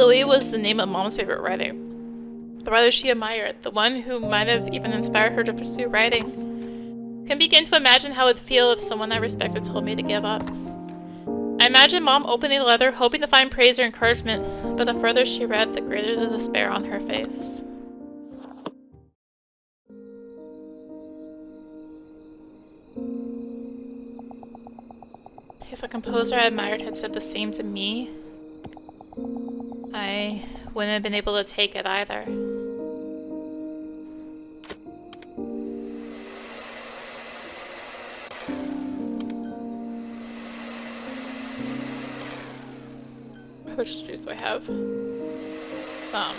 Louis was the name of Mom's favorite writer. The writer she admired, the one who might have even inspired her to pursue writing. Can begin to imagine how it would feel if someone I respected told me to give up. I imagine Mom opening the letter, hoping to find praise or encouragement, but the further she read, the greater the despair on her face. If a composer I admired had said the same to me, I wouldn't have been able to take it either. Which juice do I have? Some.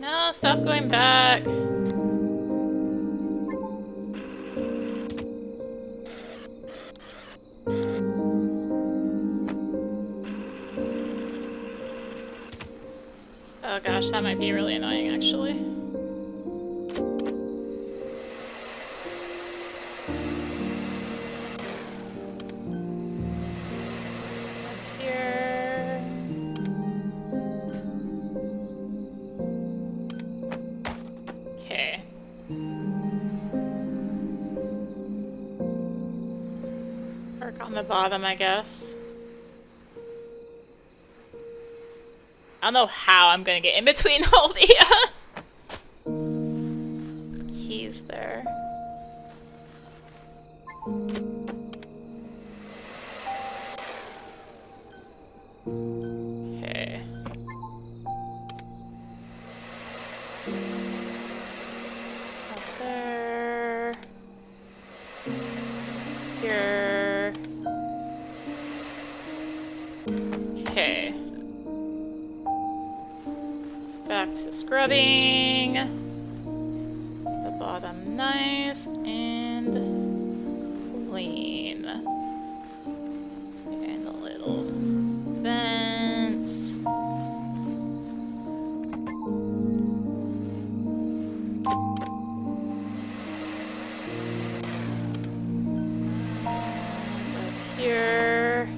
No, stop going back. Oh gosh, that might be really annoying actually. On the bottom, I guess. I don't know how I'm gonna get in between all the keys there. Okay. Up there. Here. Okay. Back to scrubbing. The bottom nice and clean. And the little vents. And up here.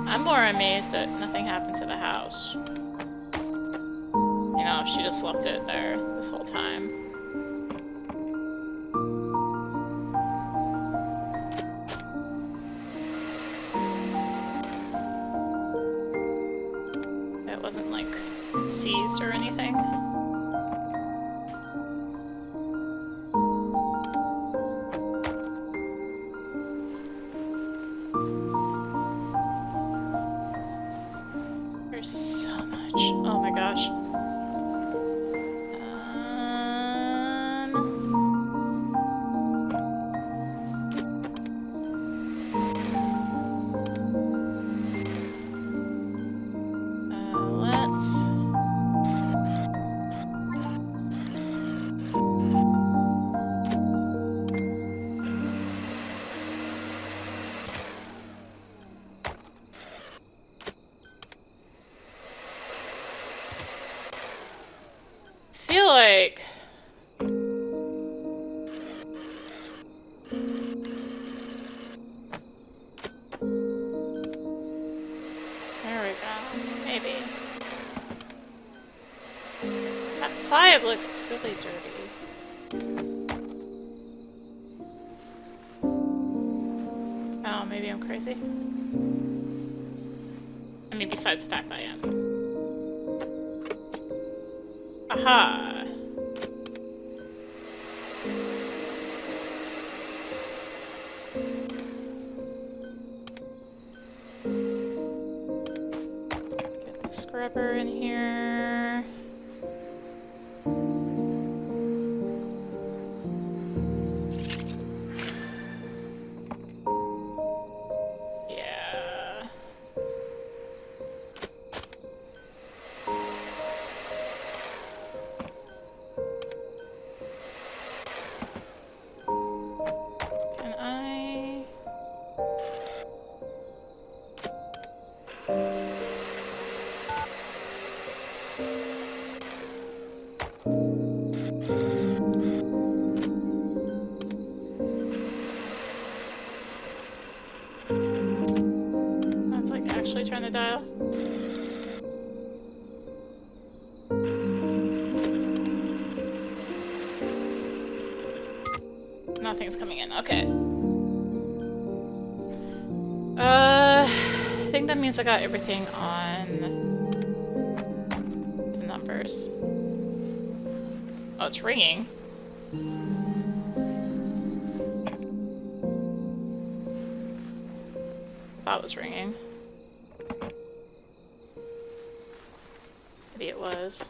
I'm more amazed that nothing happened to the house. You know, she just left it there this whole time. It wasn't like seized or anything. So much. Oh my gosh. Let's... feel like there we go. Maybe. That 5 looks really dirty. Oh, maybe I'm crazy. I mean, besides the fact I am. Aha! scrubber in here. Yeah. Can I... That's like actually trying to dial. Nothing's coming in. Okay. I think that means I got everything on the numbers. Oh, it's ringing. Thought it was ringing. Maybe it was.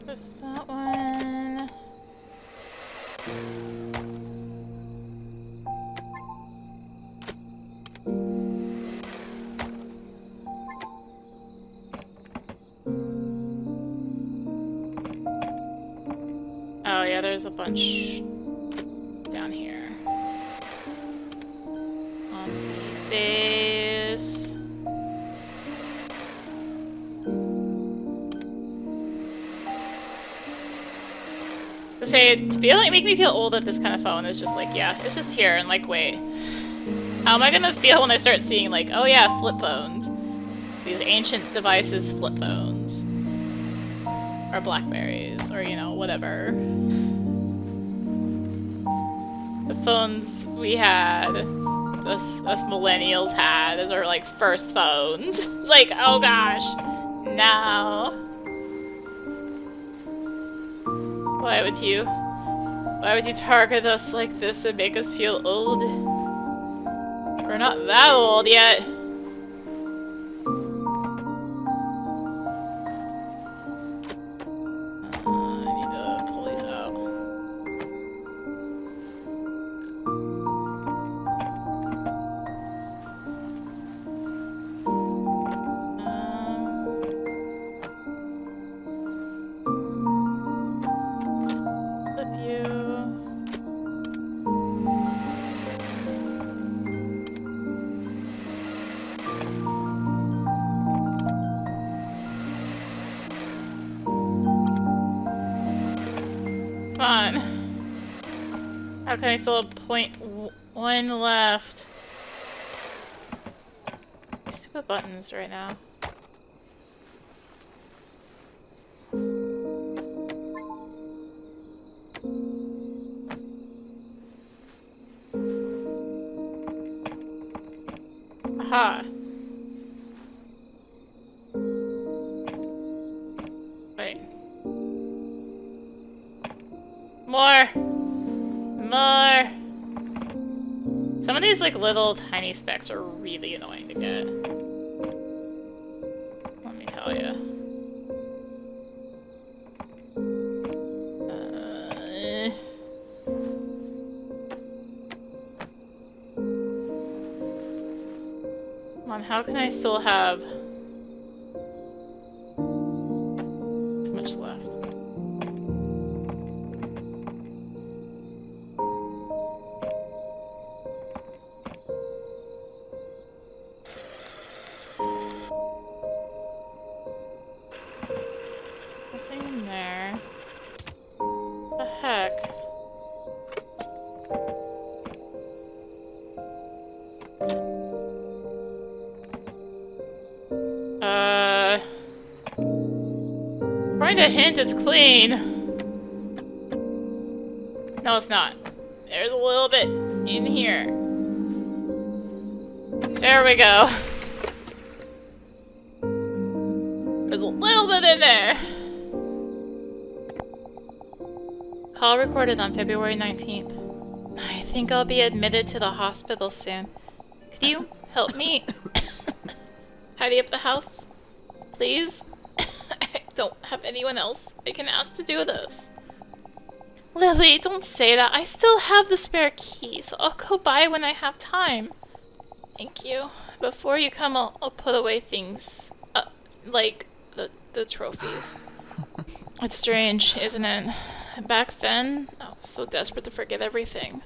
Press that one. Oh yeah, there's a bunch down here. On the base. To say, make me feel old at this kind of phone is just like, yeah, it's just here and like, wait. How am I gonna feel when I start seeing like, oh yeah, flip phones. These ancient devices, flip phones. Or Blackberries, or you know, whatever. The phones we had, us millennials had, as our like first phones. It's like, oh gosh, no. Why would you target us like this and make us feel old? We're not that old yet. I need to pull these out. Come on. How can I still have .1 left? Stupid buttons right now. Aha. Wait. More! More! Some of these like little tiny specks are really annoying to get. Let me tell you. Come on, how can I still have this much left? Nothing in there. What the heck? Trying to hint it's clean. No, it's not. There's a little bit in here. There we go. There's a little bit in there. Call recorded on February 19th. Nice. think I'll be admitted to the hospital soon. Could you help me tidy up the house? Please? I don't have anyone else I can ask to do this. Lily, don't say that. I still have the spare key, so I'll go by when I have time. Thank you. Before you come, I'll put away things, like the trophies. It's strange, isn't it? Back then, I was so desperate to forget everything.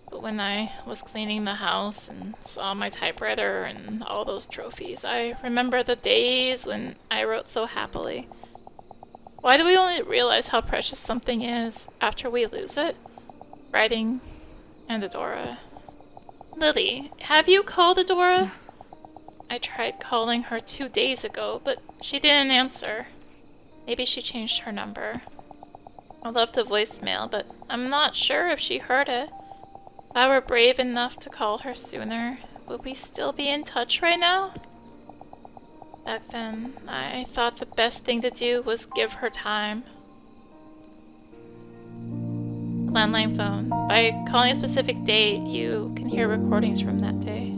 But when I was cleaning the house and saw my typewriter and all those trophies, I remember the days when I wrote so happily. Why do we only realize how precious something is after we lose it? Writing and Adora. Lily, have you called Adora? I tried calling her 2 days ago, but she didn't answer. Maybe she changed her number. I left a voicemail, but I'm not sure if she heard it. If I were brave enough to call her sooner, would we still be in touch right now? Back then, I thought the best thing to do was give her time. Landline phone. By calling a specific date, you can hear recordings from that day.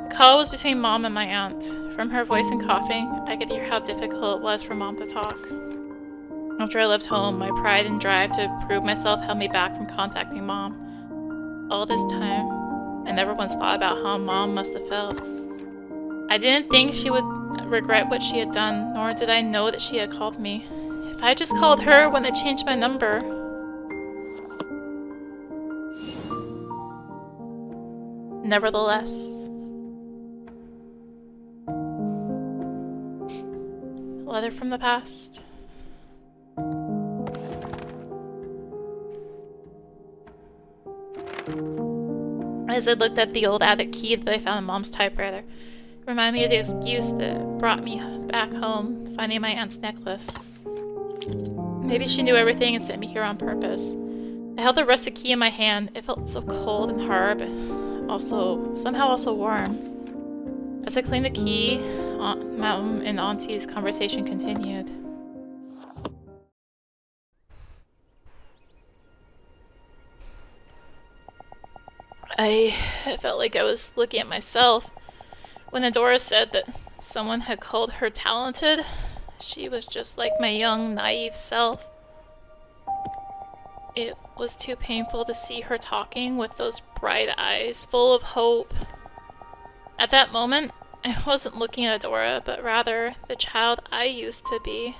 The call was between Mom and my aunt. From her voice and coughing, I could hear how difficult it was for Mom to talk. After I left home, my pride and drive to prove myself held me back from contacting Mom. All this time, I never once thought about how Mom must have felt. I didn't think she would regret what she had done, nor did I know that she had called me. If I just called her when I changed my number. Nevertheless. A letter from the past. As I looked at the old attic key that I found in Mom's typewriter, it reminded me of the excuse that brought me back home, finding my aunt's necklace. Maybe she knew everything and sent me here on purpose. I held the rusted key in my hand. It felt so cold and hard, but somehow also warm. As I cleaned the key, Mom and Auntie's conversation continued. I felt like I was looking at myself. When Adora said that someone had called her talented, she was just like my young, naive self. It was too painful to see her talking with those bright eyes, full of hope. At that moment, I wasn't looking at Adora, but rather the child I used to be.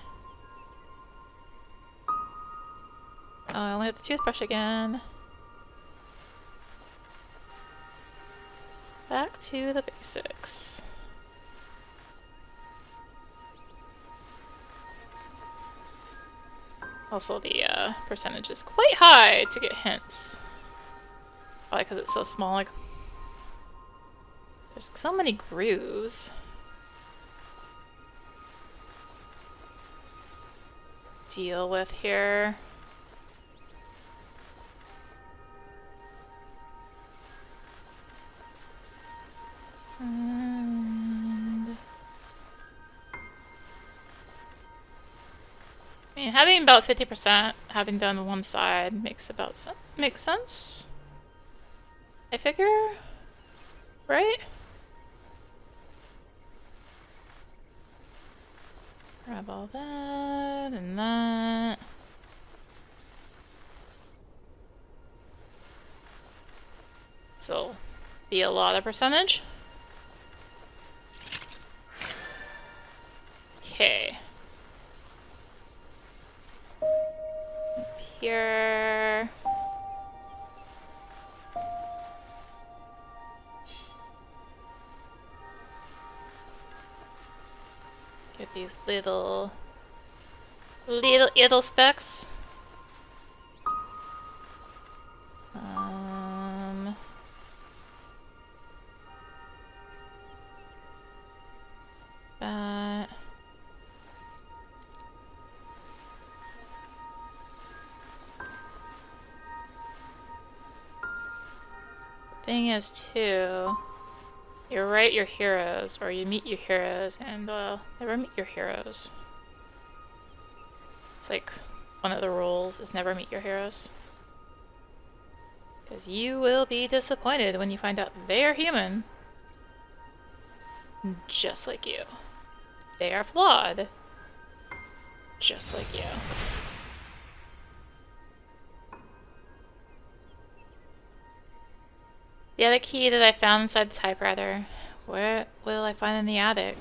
Oh, I only have the toothbrush again. Back to the basics. Also, the percentage is quite high to get hints. Probably because it's so small. Like, there's so many grooves. Deal with here. And I mean, having about 50%, having done one side makes sense. I figure, right? Grab all that and that. So, be a lot of percentage. Okay. Up here. Get these little specks. That. Thing is, too, you write your heroes, or you meet your heroes, and never meet your heroes. It's like one of the rules is never meet your heroes. Because you will be disappointed when you find out they are human. Just like you. They are flawed. Just like you. The other key that I found inside the typewriter. Where will I find in the attic?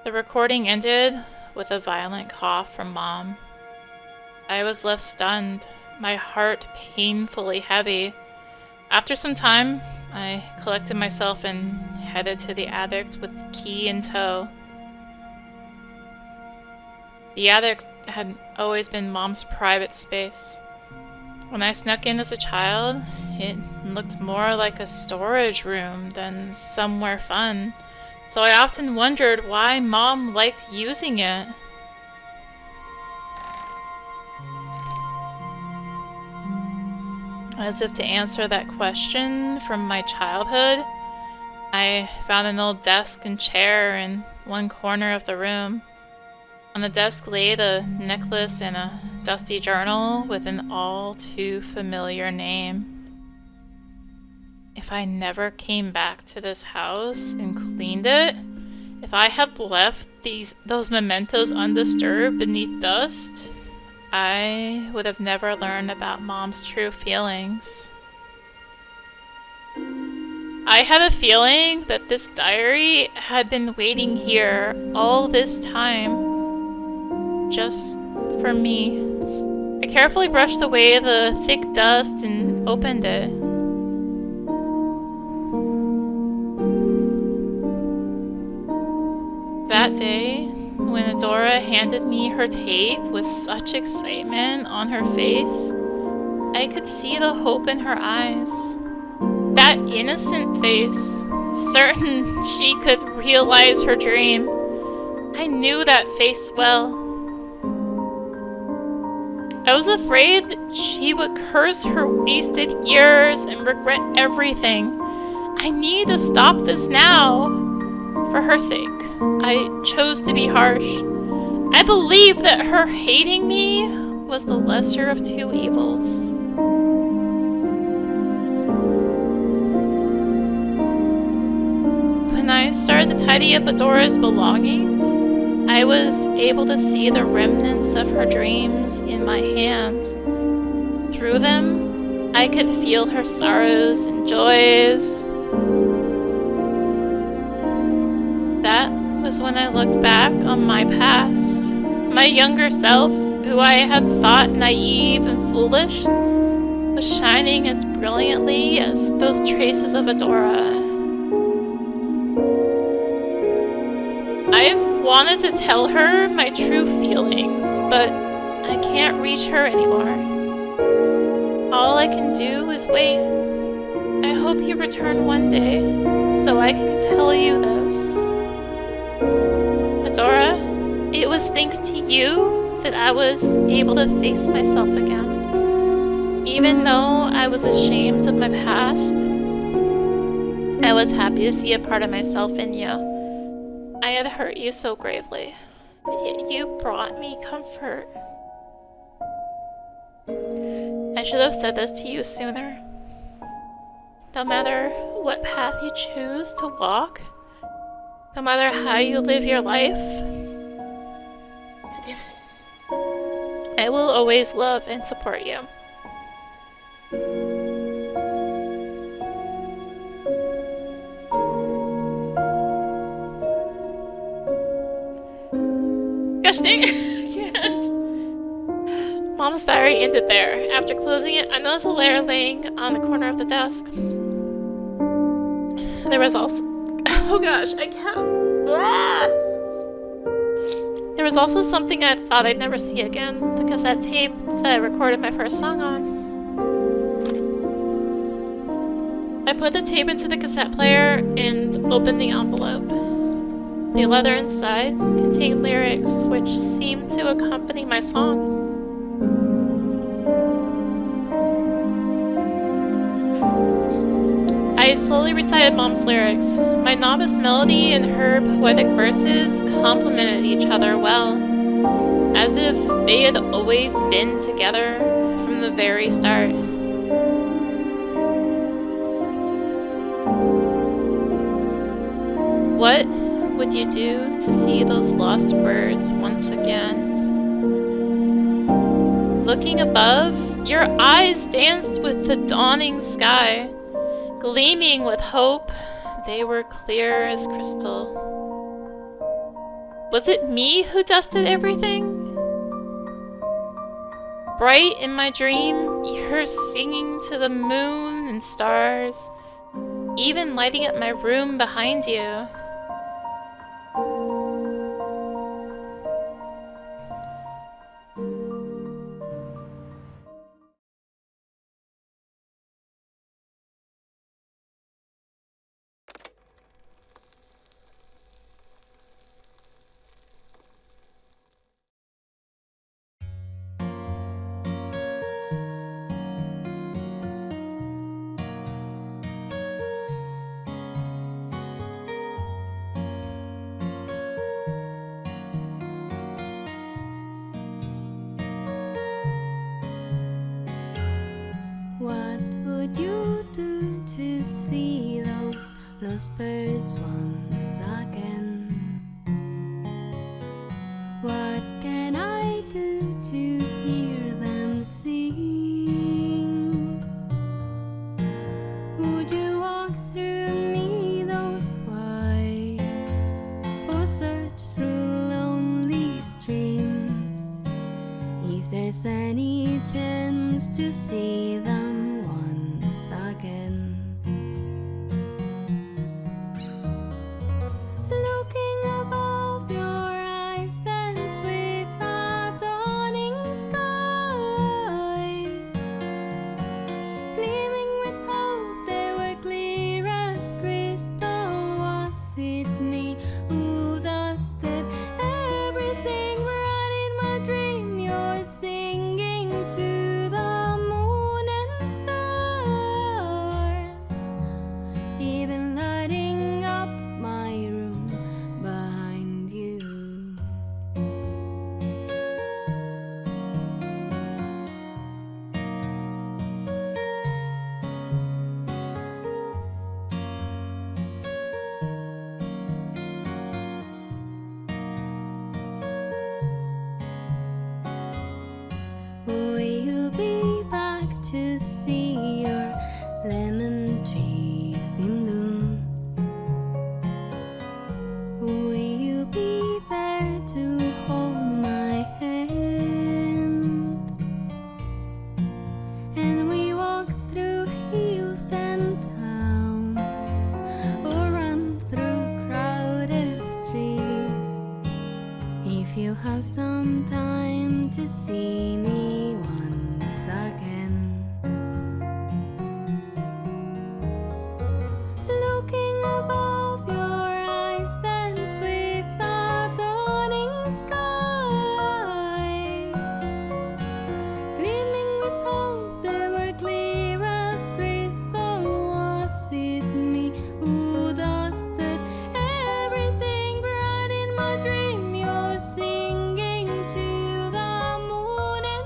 The recording ended with a violent cough from Mom. I was left stunned, my heart painfully heavy. After some time, I collected myself and headed to the attic with the key in tow. The attic had always been Mom's private space. When I snuck in as a child, it looked more like a storage room than somewhere fun. So I often wondered why Mom liked using it. As if to answer that question from my childhood, I found an old desk and chair in one corner of the room. On the desk lay a necklace and a dusty journal with an all too familiar name. If I never came back to this house and cleaned it, if I had left those mementos undisturbed beneath dust, I would have never learned about Mom's true feelings. I had a feeling that this diary had been waiting here all this time, just for me. I carefully brushed away the thick dust and opened it. That day, when Adora handed me her tape with such excitement on her face, I could see the hope in her eyes. That innocent face, certain she could realize her dream. I knew that face well. I was afraid that she would curse her wasted years and regret everything. I need to stop this now. For her sake, I chose to be harsh. I believe that her hating me was the lesser of two evils. When I started to tidy up Adora's belongings, I was able to see the remnants of her dreams in my hands. Through them, I could feel her sorrows and joys. That was when I looked back on my past. My younger self, who I had thought naive and foolish, was shining as brilliantly as those traces of Adora. I've wanted to tell her my true feelings, but I can't reach her anymore. All I can do is wait. I hope you return one day, so I can tell you this. Adora, it was thanks to you that I was able to face myself again. Even though I was ashamed of my past, I was happy to see a part of myself in you. I had hurt you so gravely, yet you brought me comfort. I should have said this to you sooner. No matter what path you choose to walk, no matter how you live your life, I will always love and support you. Gosh dang it, I can't. Mom's diary ended there. After closing it, I noticed a letter laying on the corner of the desk. There was also... Oh gosh, I can't... Ah! There was also something I thought I'd never see again. The cassette tape that I recorded my first song on. I put the tape into the cassette player and opened the envelope. The letter inside contained lyrics which seemed to accompany my song. I I slowly recited Mom's lyrics. My novice melody and her poetic verses complemented each other well, as if they had always been together from the very start. What would you do to see those lost words once again? Looking above, your eyes danced with the dawning sky. Gleaming with hope, they were clear as crystal. Was it me who dusted everything? Bright in my dream, you're singing to the moon and stars, even lighting up my room behind you. What would you do to see those lost birds once again? What can I do to hear them sing? Would you walk through meadows wide, or search through lonely streams? If there's any chance to see them once again. Looking above, your eyes dance with a dawning sky. Gleaming with hope, they were clear as crystal. Was it me who dusted everything right in my dream? You're singing to the moon and stars, even lighting up my room behind you. Will you be back to see your lemon trees in bloom? Will you be there to hold my hand? And we walk through hills and towns, or run through crowded streets. If you have some time to see me once again. Looking above, your eyes dance with a dawning sky. Gleaming with hope, they were clear as crystal. Was it me who dusted everything bright in my dream? You're singing to the moon and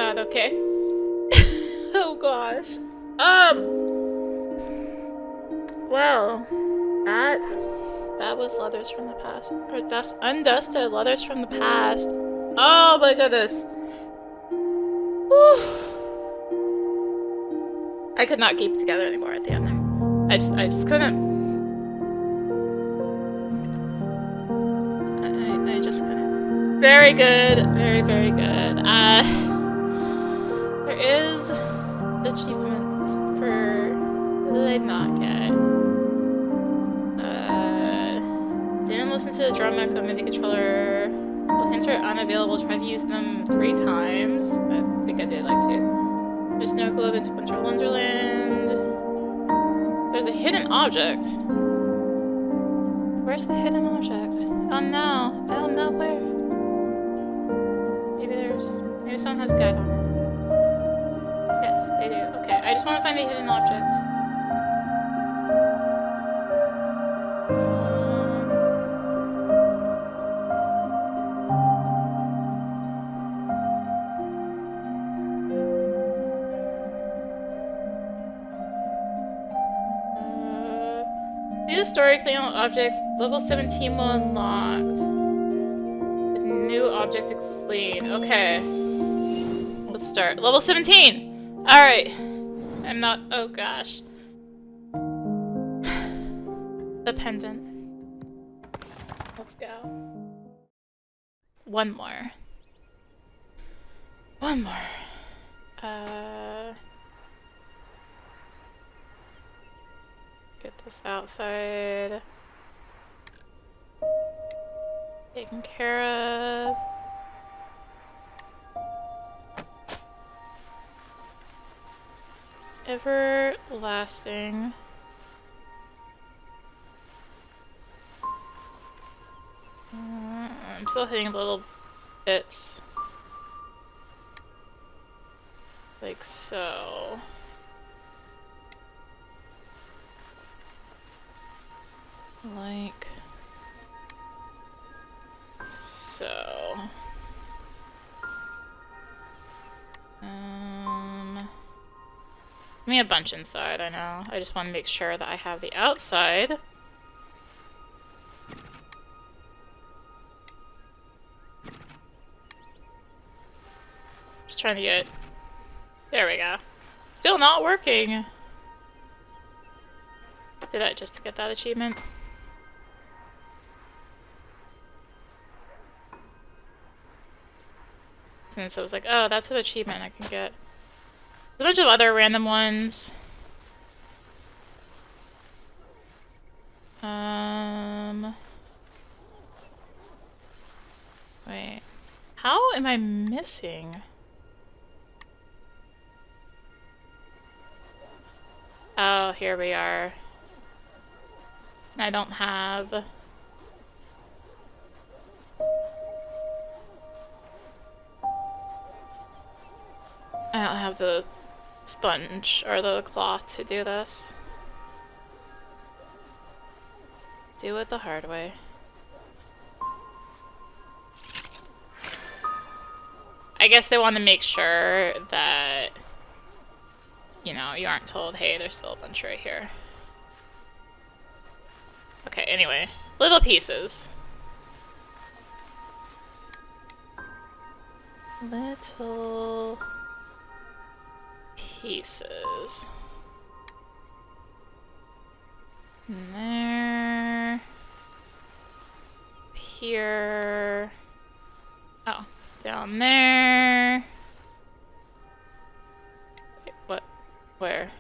not okay. Oh gosh. Well, that was leathers from the past. Or undusted leathers from the past. Oh my goodness. Whew. I could not keep it together anymore at the end there. I just couldn't. I just couldn't. Very good. Very, very good. There is achievement for what did I not get? Didn't listen to the drum echo MIDI controller. Well, hints are unavailable. Try to use them 3 times. I think I did like 2. There's no globe into Winter Wonderland. There's a hidden object. Where's the hidden object? Oh no, I don't know where. Maybe someone has a guide on it. Yes, they do. Okay, I just want to find the hidden object. New story, clean all objects. Level 17 will unlocked. New object to clean. Okay. Let's start. Level 17! Alright. I'm not. Oh gosh. The pendant. Let's go. One more. One more. Get this outside. Taken care of. Everlasting. I'm still hitting little bits. Like so. Like so. Give me a bunch inside, I know. I just want to make sure that I have the outside. Just trying to get... There we go. Still not working. Did that just to get that achievement? Since I was like, oh, that's an achievement I can get. There's a bunch of other random ones. Wait. How am I missing? Oh, here we are. I don't have... I don't have the sponge or the cloth to do this. Do it the hard way. I guess they want to make sure that, you know, you aren't told, hey, there's still a bunch right here. Okay, anyway. Little pieces. Little... pieces. And there. Here. Oh, down there. Wait, what? Where?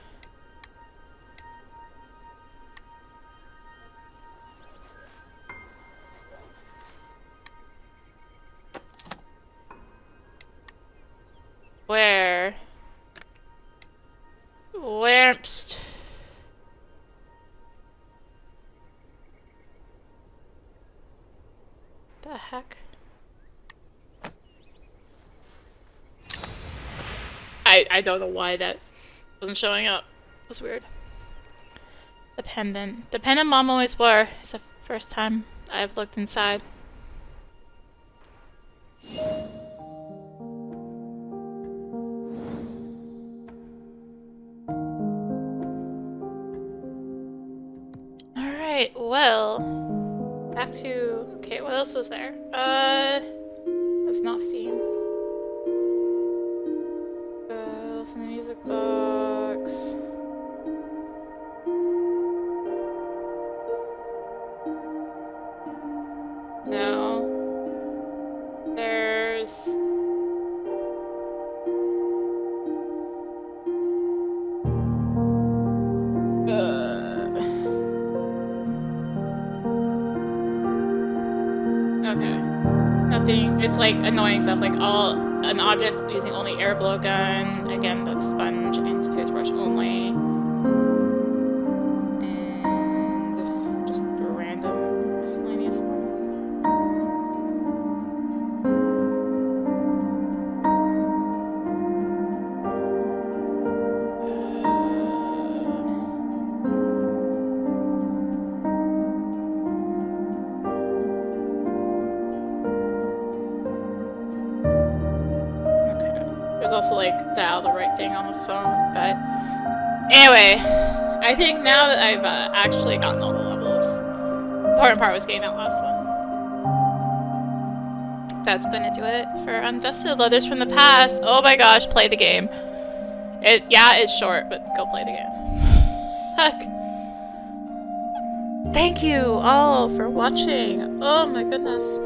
Where? Where'st? The heck? I don't know why that wasn't showing up. It was weird. The pendant. The pendant Mom always wore. It's the first time I've looked inside. bell. Back to... Okay, what else was there? That's not Steam. What's in the music box? No. There's... Okay. Nothing. It's like annoying stuff, like an object using only air blow gun. Again, that's sponge and toothbrush only. And just a random miscellaneous one. There's also like dial the right thing on the phone, but anyway, I think now that I've actually gotten all the levels, the important part was getting that last one. That's gonna do it for Undusted Letters from the Past. Oh my gosh, play the game. Yeah, it's short, but go play the game. Heck. Thank you all for watching. Oh my goodness.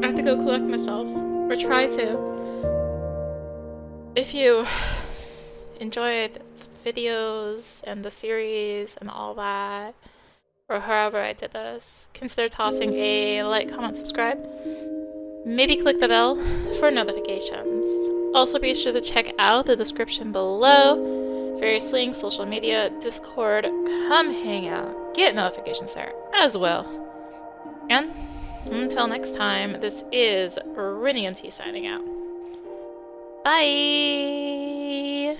I have to go collect myself, or try to. If you enjoyed the videos and the series and all that, or however I did this, consider tossing a like, comment, subscribe. Maybe click the bell for notifications. Also be sure to check out the description below. Various links, social media, Discord, come hang out. Get notifications there as well. And until next time, this is rinimt signing out. Bye!